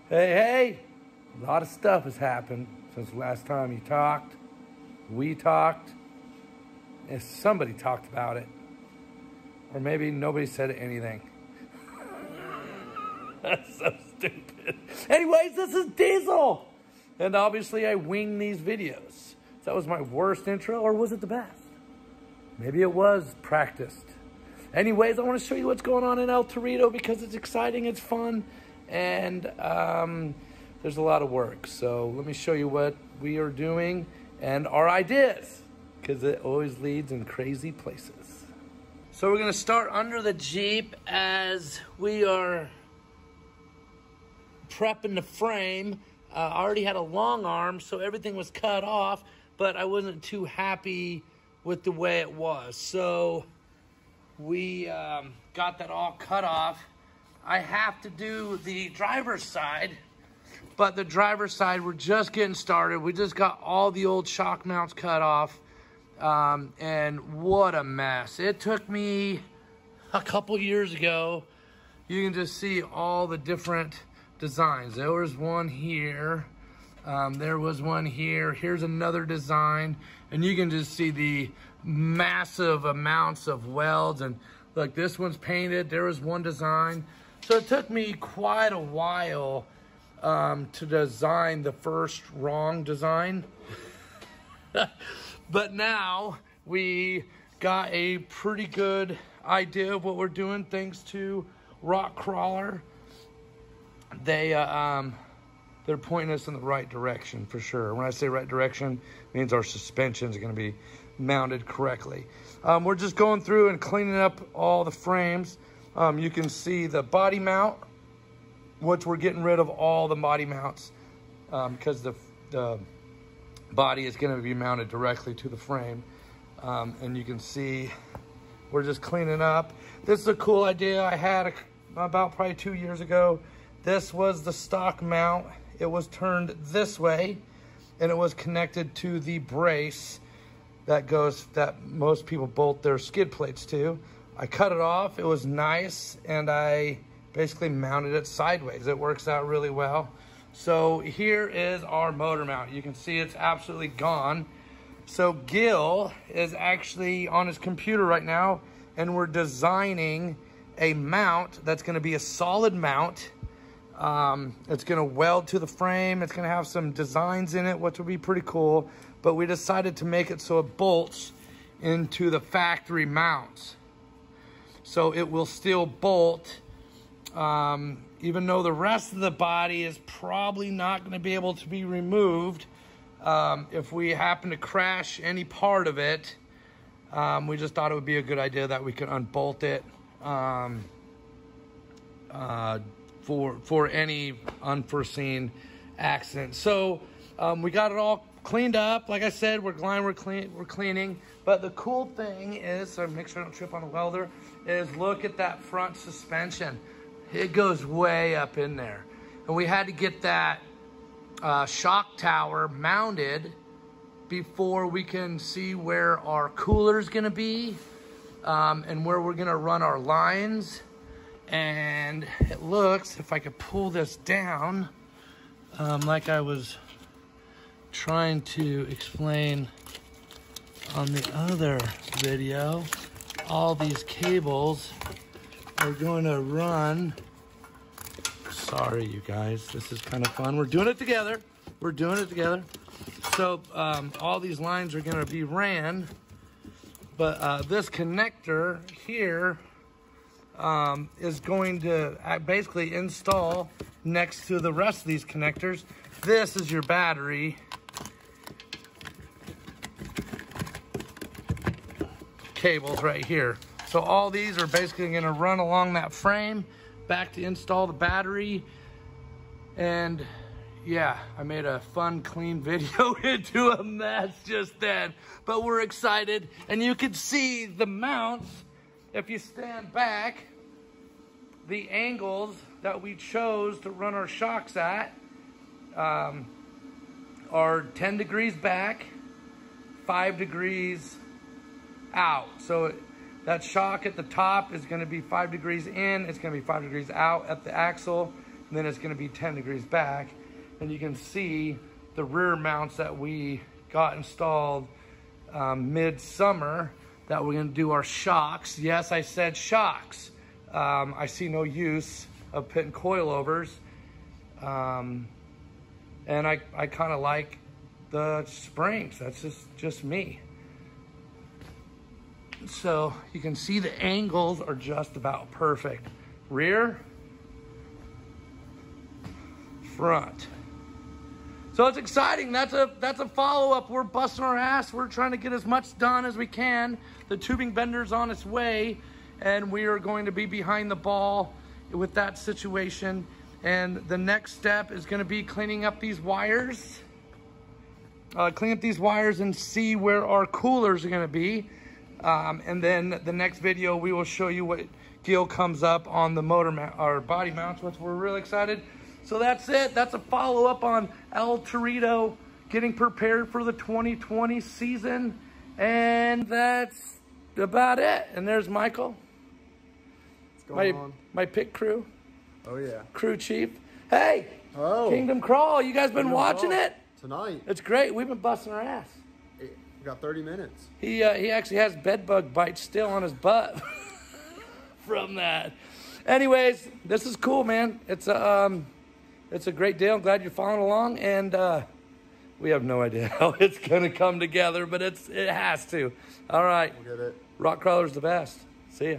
Hey, hey! A lot of stuff has happened since the last time you talked. We talked. And somebody talked about it. Or maybe nobody said anything. That's so stupid. Anyways, this is Diesel! And obviously I wing these videos. That was my worst intro, or was it the best? Maybe it was practiced. Anyways, I want to show you what's going on in El Torito because it's exciting, it's fun, and there's a lot of work. So let me show you what we are doing and our ideas, because it always leads in crazy places. So we're going to start under the Jeep as we are prepping the frame. I already had a long arm, so everything was cut off, but I wasn't too happy with the way it was. So we got that all cut off. I have to do the driver's side, but the driver's side, we're just getting started. We just got all the old shock mounts cut off, and what a mess. It took me a couple years ago. You can just see all the different designs. There was one here. There was one here. Here's another design. And you can just see the massive amounts of welds. And look, this one's painted. There was one design. So it took me quite a while to design the first wrong design. But now we got a pretty good idea of what we're doing thanks to Rock Crawler. They're pointing us in the right direction for sure. When I say right direction, it means our suspension is going to be mounted correctly. We're just going through and cleaning up all the frames. You can see the body mount, which we're getting rid of all the body mounts because the body is going to be mounted directly to the frame. And you can see we're just cleaning up. This is a cool idea I had about probably 2 years ago. This was the stock mount. It was turned this way, and it was connected to the brace that most people bolt their skid plates to. I cut it off. It was nice, and I basically mounted it sideways. It works out really well. So here is our motor mount. You can see it's absolutely gone. So Gil is actually on his computer right now, and we're designing a mount that's going to be a solid mount. It's going to weld to the frame. It's going to have some designs in it, which will be pretty cool. But we decided to make it so it bolts into the factory mounts. So it will still bolt, even though the rest of the body is probably not going to be able to be removed. If we happen to crash any part of it, we just thought it would be a good idea that we could unbolt it for any unforeseen accident. So we got it all cleaned up. Like I said, we're cleaning. But the cool thing is, so make sure I don't trip on the welder, is look at that front suspension. It goes way up in there. And we had to get that shock tower mounted before we can see where our cooler is going to be and where we're going to run our lines. And it looks, if I could pull this down, like I was trying to explain on the other video, all these cables are going to run. Sorry, you guys, this is kind of fun. We're doing it together. We're doing it together. So all these lines are going to be ran, but this connector here is going to basically install next to the rest of these connectors. This is your battery cables right here. So all these are basically going to run along that frame back to install the battery. And yeah, I made a fun, clean video into a mess just then, but we're excited. And you can see the mounts. If you stand back, the angles that we chose to run our shocks at are 10 degrees back, 5 degrees out. So that shock at the top is going to be 5 degrees in, it's going to be 5 degrees out at the axle. and then it's gonna be 10 degrees back. And you can see the rear mounts that we got installed mid-summer, that we're gonna do our shocks. Yes, I said shocks. I see no use of putting coilovers. And I kind of like the springs. That's just me. So you can see the angles are just about perfect. Rear, front. So it's exciting. That's a follow-up. We're busting our ass. We're trying to get as much done as we can. The tubing bender's on its way, and we are going to be behind the ball with that situation. And the next step is going to be cleaning up these wires. Clean up these wires and see where our coolers are going to be. And then the next video, we will show you what deal comes up on the motor mount, or body mounts, which we're really excited. So that's it. That's a follow-up on El Torito, getting prepared for the 2020 season. And that's about it. And there's Michael. What's going on? My pit crew. Oh, yeah. Crew chief. Hey, oh, Kingdom Crawl. You guys been watching it? Tonight. It's great. We've been busting our ass. We got 30 minutes. He actually has bed bug bites still on his butt from that. Anyways, this is cool, man. It's a great deal. I'm glad you're following along, and we have no idea how it's gonna come together, but it has to. All right. We'll get it. Rock crawler's the best. See ya.